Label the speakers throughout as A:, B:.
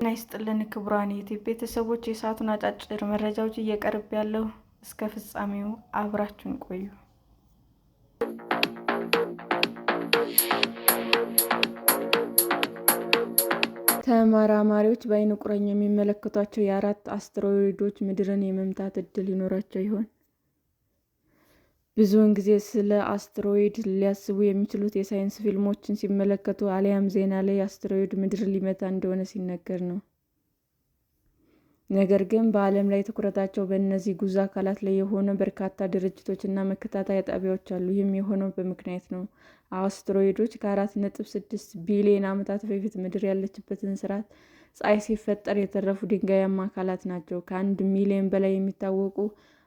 A: ጤና ይስጥልን ክቡራን የዩቲዩብ ቤተሰቦች፣ የሰዓቱን አጫጭር መረጃዎች እየቀርብ ያለው እስከ ፍጻሜው አብራችሁን ቆዩ። ተመራማሪዎች በዓይነ ቁራኛ የሚመለከቷቸው የአራት አስትሮይዶች ምድርን የመምታት ዕድል ይኖራቸው ይሆን? ብዙውን ጊዜ ስለ አስትሮይድ ሊያስቡ የሚችሉት የሳይንስ ፊልሞችን ሲመለከቱ አሊያም ዜና ላይ አስትሮይድ ምድርን ሊመታ እንደሆነ ሲነገር ነው። ነገር ግን በዓለም ላይ ትኩረታቸው በእነዚህ ግዙፍ አካላት ላይ የሆኑ በርካታ ድርጅቶች እና መከታተያ ጣቢያዎች አሉ። ይህም የሆነው በምክንያት ነው። አስትሮይዶች ከ4.6 ቢሊዮን ዓመታት በፊት ምድር ያለችበትን ስርዓት ፀሐይ ሲፈጠር የተረፉ ድንጋያማ አካላት ናቸው። ከ1 ሚሊዮን በላይ የሚታወቁ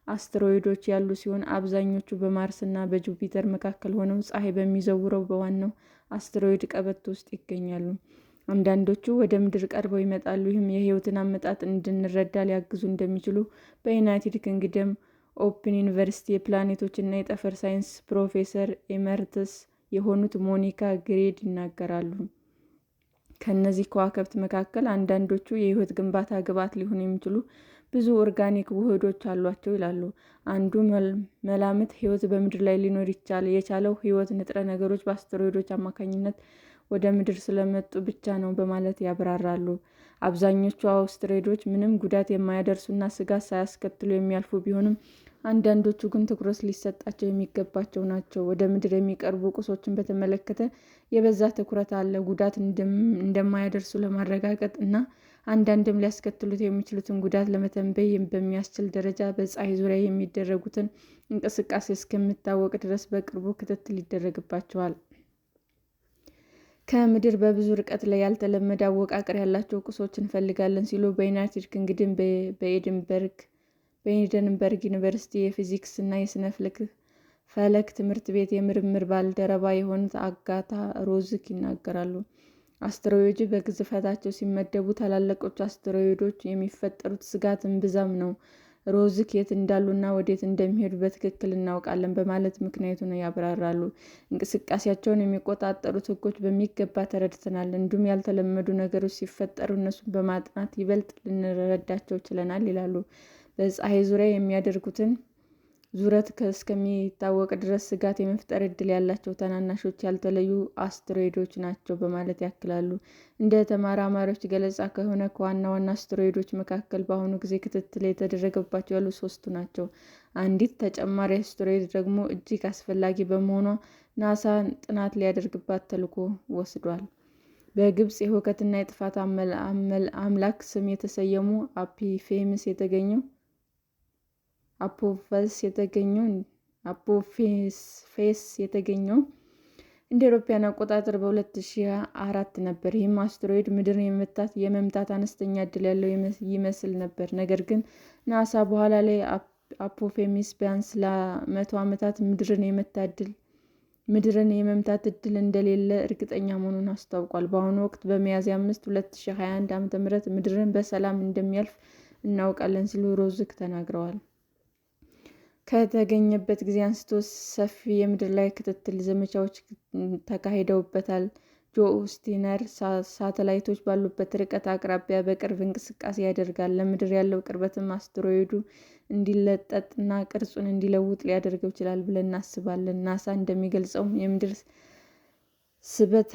A: አስትሮይዶች ያሉ ሲሆን አብዛኞቹ በማርስ እና በጁፒተር መካከል ሆነው ፀሐይ በሚዘውረው በዋናው አስትሮይድ ቀበቶ ውስጥ ይገኛሉ። አንዳንዶቹ ወደ ምድር ቀርበው ይመጣሉ። ይህም የህይወትን አመጣጥ እንድንረዳ ሊያግዙ እንደሚችሉ በዩናይትድ ኪንግደም ኦፕን ዩኒቨርሲቲ የፕላኔቶች እና የጠፈር ሳይንስ ፕሮፌሰር ኤመርተስ የሆኑት ሞኒካ ግሬድ ይናገራሉ። ከእነዚህ ከዋክብት መካከል አንዳንዶቹ የህይወት ግንባታ ግብዓት ሊሆኑ የሚችሉ ብዙ ኦርጋኒክ ውህዶች አሏቸው ይላሉ። አንዱ መላምት ህይወት በምድር ላይ ሊኖር የቻለው ህይወት ንጥረ ነገሮች በአስትሮይዶች አማካኝነት ወደ ምድር ስለመጡ ብቻ ነው በማለት ያብራራሉ። አብዛኞቹ አስትሮይዶች ምንም ጉዳት የማያደርሱና ስጋት ሳያስከትሉ የሚያልፉ ቢሆንም አንዳንዶቹ ግን ትኩረት ሊሰጣቸው የሚገባቸው ናቸው። ወደ ምድር የሚቀርቡ ቁሶችን በተመለከተ የበዛ ትኩረት አለ። ጉዳት እንደማያደርሱ ለማረጋገጥ እና አንዳንድም ሊያስከትሉት የሚችሉትን ጉዳት ለመተንበይ በሚያስችል ደረጃ በፀሐይ ዙሪያ የሚደረጉትን እንቅስቃሴ እስከሚታወቅ ድረስ በቅርቡ ክትትል ይደረግባቸዋል። ከምድር በብዙ ርቀት ላይ ያልተለመደ አወቃቀር ያላቸው ቁሶች እንፈልጋለን ሲሉ በዩናይትድ ኪንግደም በኤድንበርግ ዩኒቨርሲቲ የፊዚክስ እና የስነ ፈለክ ትምህርት ቤት የምርምር ባልደረባ የሆኑት አጋታ ሮዝክ ይናገራሉ። አስትሮይዶች በግዝፈታቸው ሲመደቡ ታላላቆቹ አስትሮይዶች የሚፈጥሩት ስጋት እምብዛም ነው። ሮዝክ የት እንዳሉና ወዴት እንደሚሄዱ በትክክል እናውቃለን በማለት ምክንያቱን ያብራራሉ። እንቅስቃሴያቸውን የሚቆጣጠሩት ህጎች በሚገባ ተረድተናል፣ እንዲሁም ያልተለመዱ ነገሮች ሲፈጠሩ እነሱን በማጥናት ይበልጥ ልንረዳቸው ችለናል ይላሉ። በፀሐይ ዙሪያ የሚያደርጉትን ዙረት እስከሚታወቅ ድረስ ስጋት የመፍጠር ዕድል ያላቸው ትናንሾች ያልተለዩ አስትሮይዶች ናቸው በማለት ያክላሉ። እንደ ተመራማሪዎች ገለጻ ከሆነ ከዋና ዋና አስትሮይዶች መካከል በአሁኑ ጊዜ ክትትል እየተደረገባቸው ያሉ 3ቱ ናቸው። አንዲት ተጨማሪ አስትሮይድ ደግሞ እጅግ አስፈላጊ በመሆኗ ናሳ ጥናት ሊያደርግባት ተልዕኮ ወስዷል። በግብፅ የሁከትና የጥፋት አምላክ ስም የተሰየመው አፖፌስ የተገኘው እንደ አውሮፓውያን አቆጣጠር በ2004 ነበር። ይህም አስትሮይድ ምድርን የመምታት አነስተኛ ዕድል ያለው ይመስል ነበር። ነገር ግን ናሳ በኋላ ላይ አፖፌስ ቢያንስ ለ100 ዓመታት ምድርን የመምታት ዕድል እንደሌለ እርግጠኛ መሆኑን አስታውቋል። በአሁኑ ወቅት በሚያዝያ 5 2021 ዓ.ም ምድርን በሰላም እንደሚያልፍ እናውቃለን ሲሉ ሮዝክ ተናግረዋል። ከተገኘበት ጊዜ አንስቶ ሰፊ የምድር ላይ ክትትል ዘመቻዎች ተካሂደውበታል። ጂኦስቴሽነሪ ሳተላይቶች ባሉበት ርቀት አቅራቢያ በቅርብ እንቅስቃሴ ያደርጋል። ለምድር ያለው ቅርበትም አስትሮይዱ እንዲለጠጥና ቅርጹን እንዲለውጥ ሊያደርገው ይችላል ብለን እናስባለን። ናሳ እንደሚገልጸውም የምድር ስበት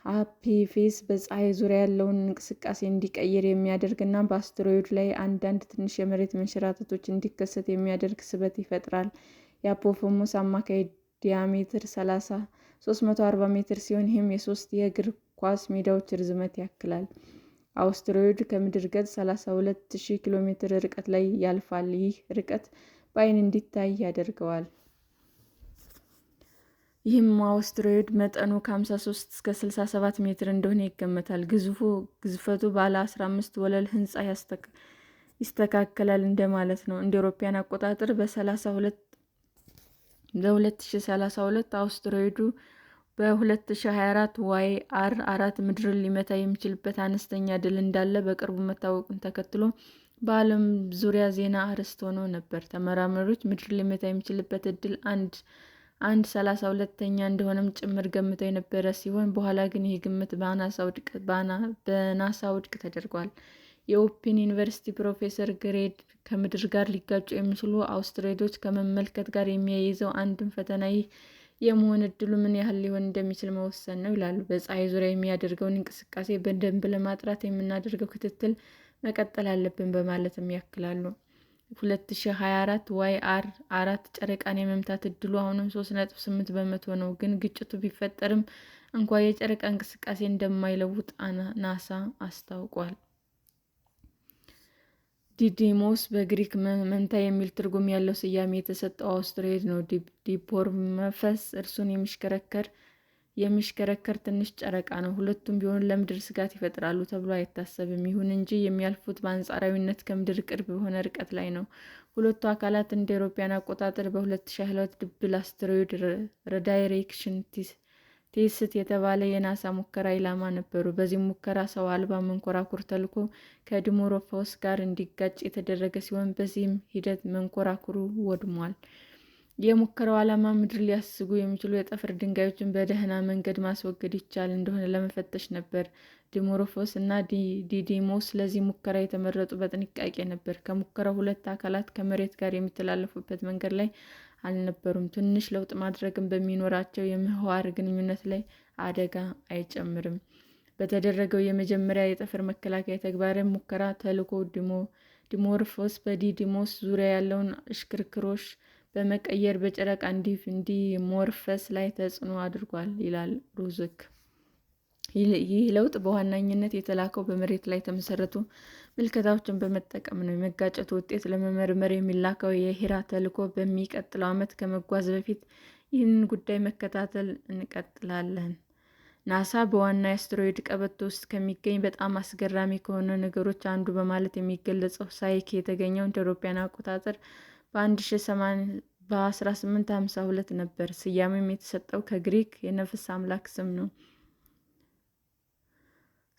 A: አፖፌስ በፀሐይ ዙሪያ ያለውን እንቅስቃሴ እንዲቀይር የሚያደርግ እና በአስትሮይዱ ላይ አንዳንድ ትንሽ የመሬት መንሸራተቶች እንዲከሰት የሚያደርግ ስበት ይፈጥራል። የአፖፌስ አማካይ ዲያሜትር 340 ሜትር ሲሆን ይህም የ3 የእግር ኳስ ሜዳዎች ርዝመት ያክላል። አስትሮይዱ ከምድር ገጽ 32,000 ኪ.ሜ ርቀት ላይ ያልፋል። ይህ ርቀት በዓይን እንዲታይ ያደርገዋል። ይህም አስትሮይድ መጠኑ ከ53 እስከ 67 ሜትር እንደሆነ ይገመታል። ግዝፈቱ ባለ 15 ወለል ህንፃ ይስተካከላል እንደማለት ነው። እንደ አውሮፓውያን አቆጣጠር በ2032 አስትሮይዱ በ2024 YR4 ምድርን ሊመታ የሚችልበት አነስተኛ ድል እንዳለ በቅርቡ መታወቁን ተከትሎ በዓለም ዙሪያ ዜና አርዕስት ሆኖ ነበር። ተመራማሪዎች ምድርን ሊመታ የሚችልበት ዕድል 1/32 እንደሆነም ጭምር ገምተው የነበረ ሲሆን በኋላ ግን ይህ ግምት በናሳ ውድቅ ተደርጓል። የኦፕን ዩኒቨርሲቲ ፕሮፌሰር ግሬድ ከምድር ጋር ሊጋጩ የሚችሉ አስትሮይዶች ከመመልከት ጋር የሚያይዘው አንድም ፈተና ይህ የመሆን ዕድሉ ምን ያህል ሊሆን እንደሚችል መወሰን ነው ይላሉ። በፀሐይ ዙሪያ የሚያደርገውን እንቅስቃሴ በደንብ ለማጥራት የምናደርገው ክትትል መቀጠል አለብን በማለትም ያክላሉ። 2024 YR4 ጨረቃን የመምታት ዕድሉ አሁንም 3.8 በመቶ ነው። ግን ግጭቱ ቢፈጠርም እንኳ የጨረቃ እንቅስቃሴ እንደማይለውጥ ናሳ አስታውቋል። ዲዲሞስ በግሪክ መንታ የሚል ትርጉም ያለው ስያሜ የተሰጠው አስትሮይድ ነው። ዲፖርመፈስ እርሱን የሚሽከረከር ትንሽ ጨረቃ ነው። ሁለቱም ቢሆን ለምድር ስጋት ይፈጥራሉ ተብሎ አይታሰብም። ይሁን እንጂ የሚያልፉት በአንጻራዊነት ከምድር ቅርብ በሆነ ርቀት ላይ ነው። ሁለቱ አካላት እንደ አውሮፓውያን አቆጣጠር በ2022 ድብል አስትሮይድ ሪዳይሬክሽን ቴስት የተባለ የናሳ ሙከራ ኢላማ ነበሩ። በዚህ ሙከራ ሰው አልባ መንኮራኩር ተልኮ ከዲሞርፎስ ጋር እንዲጋጭ የተደረገ ሲሆን በዚህም ሂደት መንኮራኩሩ ወድሟል። የሙከራው ዓላማ ምድር ሊያስጉ የሚችሉ የጠፈር ድንጋዮችን በደህና መንገድ ማስወገድ ይቻል እንደሆነ ለመፈተሽ ነበር። ዲሞርፎስ እና ዲዲሞስ ለዚህ ሙከራ የተመረጡ በጥንቃቄ ነበር። ከሙከራው ሁለት አካላት ከመሬት ጋር የሚተላለፉበት መንገድ ላይ አልነበሩም። ትንሽ ለውጥ ማድረግም በሚኖራቸው የምህዋር ግንኙነት ላይ አደጋ አይጨምርም። በተደረገው የመጀመሪያ የጠፈር መከላከያ ተግባር ሙከራ ተልዕኮ ዲሞርፎስ በዲዲሞስ ዙሪያ ያለውን እሽክርክሮሽ በመቀየር በጨረቃ ዲሞርፎስ ላይ ተጽዕኖ አድርጓል ይላል ሩዝክ። ይህ ለውጥ በዋነኝነት የተላከው በመሬት ላይ የተመሰረቱ ምልከታዎችን በመጠቀም ነው። የመጋጨቱ ውጤት ለመመርመር የሚላከው የሂራ ተልዕኮ በሚቀጥለው ዓመት ከመጓዝ በፊት ይህንን ጉዳይ መከታተል እንቀጥላለን። ናሳ በዋና የአስትሮይድ ቀበቶ ውስጥ ከሚገኝ በጣም አስገራሚ ከሆኑ ነገሮች አንዱ በማለት የሚገለጸው ሳይኪ የተገኘው እንደ አውሮፓውያን አቆጣጠር በ1852 ነበር። ስያሜም የተሰጠው ከግሪክ የነፍስ አምላክ ስም ነው።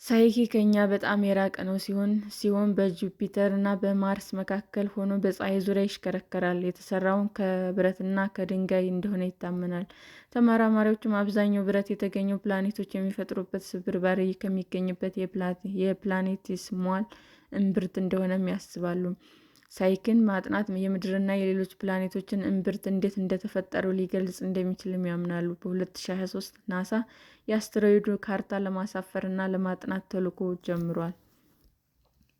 A: ሳይኪ ከእኛ በጣም የራቀ ነው ሲሆን በጁፒተር እና በማርስ መካከል ሆኖ በፀሐይ ዙሪያ ይሽከረከራል። የተሰራውም ከብረትና ከድንጋይ እንደሆነ ይታመናል። ተመራማሪዎችም አብዛኛው ብረት የተገኘው ፕላኔቶች የሚፈጥሩበት ስብርባሪ ከሚገኝበት የፕላኔቴስሟል እምብርት እንደሆነም ያስባሉ። ሳይኪን ማጥናት የምድርና የሌሎች ፕላኔቶችን እምብርት እንዴት እንደተፈጠሩ ሊገልጽ እንደሚችልም ያምናሉ። በ2023 ናሳ የአስትሮይድ ካርታ ለማሳፈር እና ለማጥናት ተልዕኮ ጀምሯል።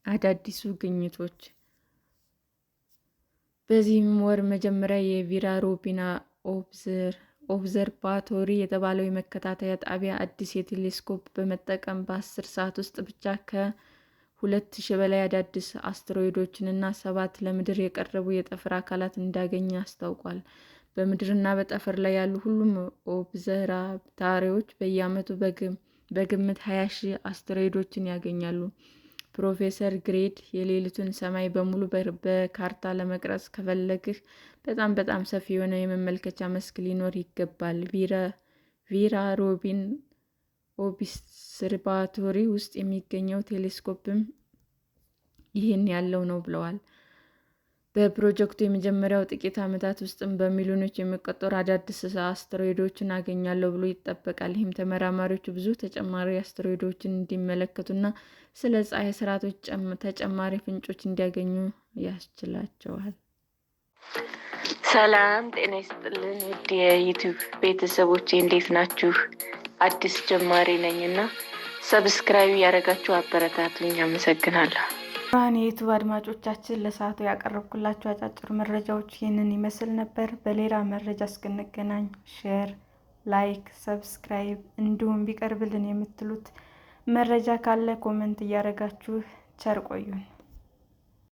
A: አዳዲሱ ግኝቶች በዚህም ወር መጀመሪያ የቬራ ሩቢን ኦብዘርቫቶሪ የተባለው የመከታተያ ጣቢያ አዲስ የቴሌስኮፕ በመጠቀም በ10 ሰዓት ውስጥ ብቻ ከ2,000 በላይ አዳዲስ አስትሮይዶችን እና 7 ለምድር የቀረቡ የጠፈር አካላት እንዳገኘ አስታውቋል። በምድርና በጠፈር ላይ ያሉ ሁሉም ኦብዘርቫቶሪዎች በየዓመቱ በግምት 20,000 አስትሮይዶችን ያገኛሉ። ፕሮፌሰር ግሬድ የሌሊቱን ሰማይ በሙሉ በካርታ ለመቅረጽ ከፈለግህ በጣም ሰፊ የሆነ የመመልከቻ መስክ ሊኖር ይገባል። ቬራ ሩቢን ኦብሰርቫቶሪ ውስጥ የሚገኘው ቴሌስኮፕም ይህን ያለው ነው ብለዋል። በፕሮጀክቱ የመጀመሪያው ጥቂት ዓመታት ውስጥም በሚሊዮኖች የሚቆጠሩ አዳዲስ አስትሮይዶችን አገኛለሁ ብሎ ይጠበቃል። ይህም ተመራማሪዎቹ ብዙ ተጨማሪ አስትሮይዶችን እንዲመለከቱና ስለ ፀሐይ ስርዓቶች ተጨማሪ ፍንጮች እንዲያገኙ ያስችላቸዋል። ሰላም ጤና ይስጥልን ውድ የዩቲዩብ ቤተሰቦቼ እንዴት ናችሁ? አዲስ ጀማሪ ነኝና ሰብስክራይብ ያደረጋችሁ አበረታቱኝ። አመሰግናለሁ። የዩቲዩብ አድማጮቻችን ለሰዓቱ ያቀረብኩላችሁ አጫጭር መረጃዎች ይህንን ይመስል ነበር። በሌላ መረጃ እስክንገናኝ ሼር፣ ላይክ፣ ሰብስክራይብ እንዲሁም ቢቀርብልን የምትሉት መረጃ ካለ ኮመንት እያደረጋችሁ ቸር ቆዩን።